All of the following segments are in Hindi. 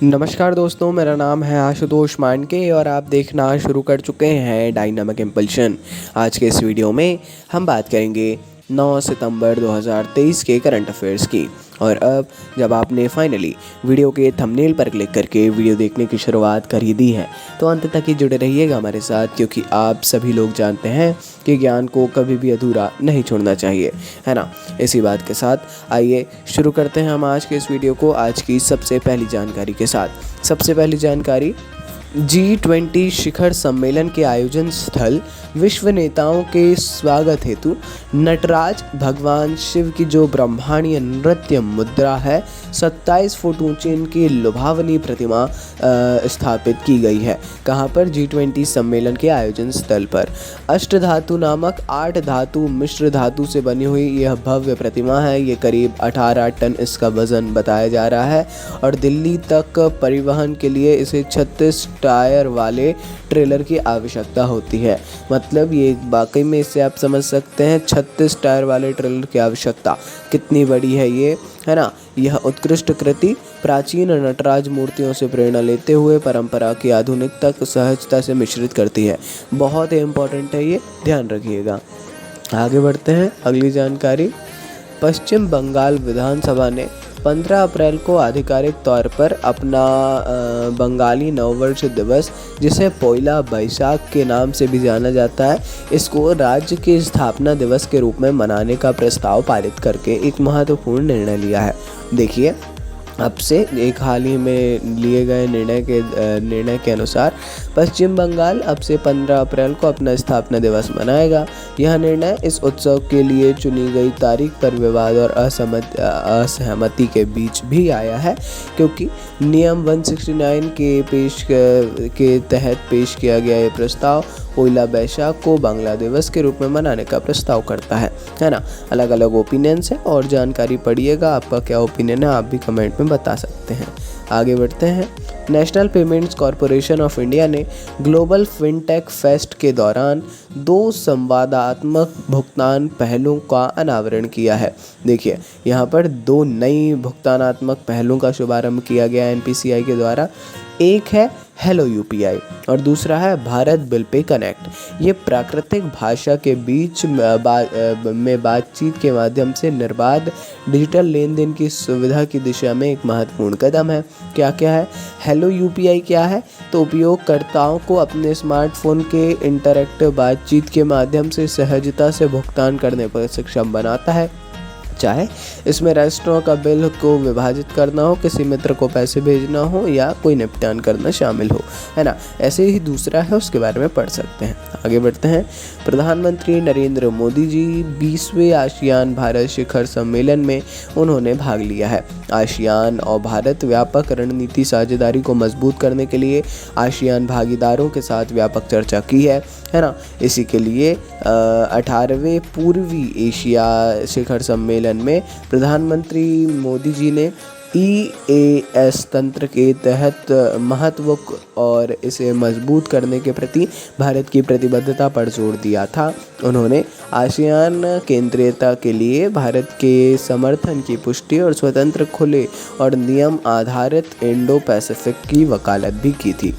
नमस्कार दोस्तों, मेरा नाम है आशुतोष मांडके और आप देखना शुरू कर चुके हैं डायनामिक इम्पल्शन। आज के इस वीडियो में हम बात करेंगे 9 सितंबर 2023 के करंट अफेयर्स की। और अब जब आपने फाइनली वीडियो के थंबनेल पर क्लिक करके वीडियो देखने की शुरुआत कर ही दी है तो अंत तक ही जुड़े रहिएगा हमारे साथ, क्योंकि आप सभी लोग जानते हैं कि ज्ञान को कभी भी अधूरा नहीं छोड़ना चाहिए, है ना। इसी बात के साथ आइए शुरू करते हैं हम आज के इस वीडियो को आज की सबसे पहली जानकारी के साथ। सबसे पहली जानकारी, G20 शिखर सम्मेलन के आयोजन स्थल विश्व नेताओं के स्वागत हेतु नटराज भगवान शिव की जो ब्रह्मांडीय नृत्य मुद्रा है 27 फुट ऊंची इनकी लुभावनी प्रतिमा स्थापित की गई है। कहाँ पर? G20 सम्मेलन के आयोजन स्थल पर। अष्टधातु नामक 8 धातु मिश्र धातु से बनी हुई यह भव्य प्रतिमा है। ये करीब 18 टन इसका वजन बताया जा रहा है और दिल्ली तक परिवहन के लिए इसे 36 टायर वाले ट्रेलर की आवश्यकता होती है। मतलब ये वाकई में इससे आप समझ सकते हैं 36 टायर वाले ट्रेलर की आवश्यकता कितनी बड़ी है ये, है ना। यह उत्कृष्ट कृति प्राचीन नटराज मूर्तियों से प्रेरणा लेते हुए परंपरा की आधुनिकता को सहजता से मिश्रित करती है। बहुत ही इम्पोर्टेंट है ये, ध्यान रखिएगा। आगे बढ़ते हैं अगली जानकारी। पश्चिम बंगाल विधानसभा ने 15 अप्रैल को आधिकारिक तौर पर अपना बंगाली नववर्ष दिवस, जिसे पोइला बैसाख के नाम से भी जाना जाता है, इसको राज्य के स्थापना दिवस के रूप में मनाने का प्रस्ताव पारित करके एक महत्वपूर्ण निर्णय लिया है। देखिए, अब से एक हाल ही में लिए गए निर्णय के अनुसार पश्चिम बंगाल अब से 15 अप्रैल को अपना स्थापना दिवस मनाएगा। यह निर्णय इस उत्सव के लिए चुनी गई तारीख पर विवाद और असहमति के बीच भी आया है, क्योंकि नियम 169 के तहत पेश किया गया ये प्रस्ताव पोइला बैसाख को बांग्ला दिवस के रूप में मनाने का प्रस्ताव करता है ना। अलग अलग ओपिनियंस है और जानकारी पढ़िएगा, आपका क्या ओपिनियन है आप भी कमेंट में बता सकते हैं। आगे बढ़ते हैं। National payments corporation of India ने ग्लोबल फिनटेक फेस्ट के दौरान 2 संवादात्मक भुगतान पहलों का अनावरण किया है। देखिए, यहाँ पर 2 नई भुगतानात्मक पहलों का शुभारंभ किया गया है NPCI के द्वारा। एक है हेलो UPI और दूसरा है भारत बिल पे कनेक्ट। ये प्राकृतिक भाषा के बीच में बातचीत के माध्यम से निर्बाध डिजिटल लेन देन की सुविधा की दिशा में एक महत्वपूर्ण कदम है। क्या क्या है हेलो UPI? क्या है तो उपयोगकर्ताओं को अपने स्मार्टफोन के इंटरैक्टिव बातचीत के माध्यम से सहजता से भुगतान करने पर सक्षम बनाता है। चाहे इसमें रेस्टोरेंट का बिल को विभाजित करना हो, किसी मित्र को पैसे भेजना हो या कोई निपटान करना शामिल हो, है ना। ऐसे ही दूसरा है, उसके बारे में पढ़ सकते हैं। आगे बढ़ते हैं। प्रधानमंत्री नरेंद्र मोदी जी 20वें आसियान भारत शिखर सम्मेलन में उन्होंने भाग लिया है। आसियान और भारत व्यापक रणनीति साझेदारी को मजबूत करने के लिए आसियान भागीदारों के साथ व्यापक चर्चा की है ना। इसी के लिए 18वें पूर्वी एशिया शिखर सम्मेलन में प्रधानमंत्री मोदी जी ने EAS तंत्र के तहत महत्व और इसे मजबूत करने के प्रति भारत की प्रतिबद्धता पर जोर दिया था। उन्होंने आसियान केंद्रीयता के लिए भारत के समर्थन की पुष्टि और स्वतंत्र, खुले और नियम आधारित इंडो पैसिफिक की वकालत भी की थी।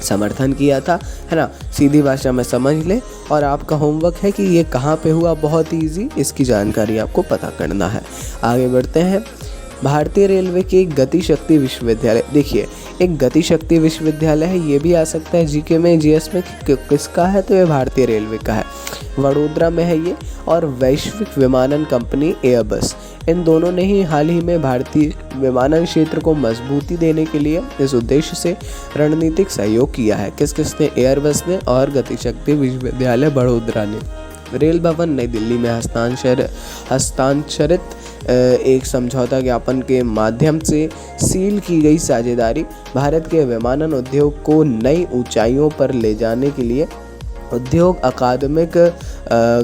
समर्थन किया था, है ना। सीधी भाषा में समझ ले और आपका होमवर्क है कि ये कहाँ पे हुआ, बहुत ईजी, इसकी जानकारी आपको पता करना है। आगे बढ़ते हैं। भारतीय रेलवे के गति शक्ति विश्वविद्यालय। देखिए, एक गति शक्ति विश्वविद्यालय है, ये भी आ सकता है जीके में, GS में किसका है तो ये भारतीय रेलवे का है। वडोदरा में है ये। और वैश्विक विमानन कंपनी एयरबस, इन दोनों ने ही हाल ही में भारतीय विमानन क्षेत्र को मजबूती देने के लिए इस उद्देश्य से रणनीतिक सहयोग किया है। किस किस ने? एयरबस ने और गति शक्ति विश्वविद्यालय वडोदरा ने। रेल भवन नई दिल्ली में हस्ताक्षरित एक समझौता ज्ञापन के माध्यम से सील की गई साझेदारी भारत के विमानन उद्योग को नई ऊंचाइयों पर ले जाने के लिए उद्योग अकादमिक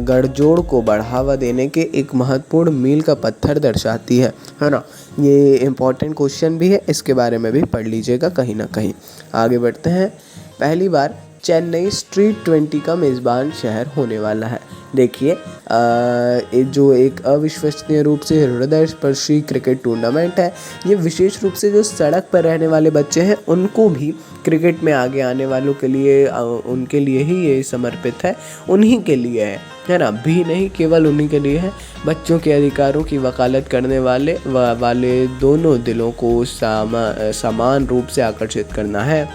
गठजोड़ को बढ़ावा देने के एक महत्वपूर्ण मील का पत्थर दर्शाती है ना। ये इम्पोर्टेंट क्वेश्चन भी है, इसके बारे में भी पढ़ लीजिएगा कहीं ना कहीं। आगे बढ़ते हैं। पहली बार चेन्नई स्ट्रीट 20 का मेज़बान शहर होने वाला है। देखिए जो एक अविश्वसनीय रूप से हृदय स्पर्शी क्रिकेट टूर्नामेंट है। ये विशेष रूप से जो सड़क पर रहने वाले बच्चे हैं उनको भी क्रिकेट में आगे आने वालों के लिए उनके लिए ही ये समर्पित है, उन्हीं के लिए है ना, भी नहीं केवल उन्हीं के लिए है। बच्चों के अधिकारों की वकालत करने वाले दोनों दिलों को समान रूप से आकर्षित करना है।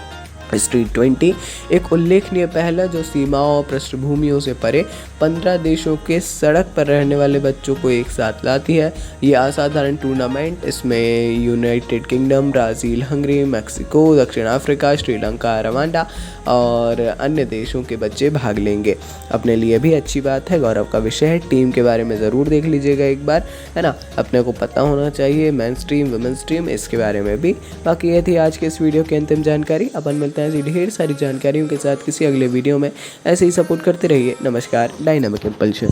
स्ट्रीट 20 एक उल्लेखनीय पहल है जो सीमाओं और पृष्ठभूमियों से परे 15 देशों के सड़क पर रहने वाले बच्चों को एक साथ लाती है। ये असाधारण टूर्नामेंट, इसमें United kingdom, Brazil, Hungary, Mexico, दक्षिण अफ्रीका, श्रीलंका, रवांडा और अन्य देशों के बच्चे भाग लेंगे। अपने लिए भी अच्छी बात है, गौरव का विषय है। टीम के बारे में ज़रूर देख लीजिएगा एक बार, है ना। अपने को पता होना चाहिए मेंस टीम, वुमेंस टीम, इसके बारे में भी। बाकी ये थी आज के इस वीडियो की अंतिम जानकारी। अपन मिलते हैं ऐसी ढेर सारी जानकारियों के साथ किसी अगले वीडियो में। ऐसे ही सपोर्ट करते रहिए। नमस्कार। Dynamic impulsion.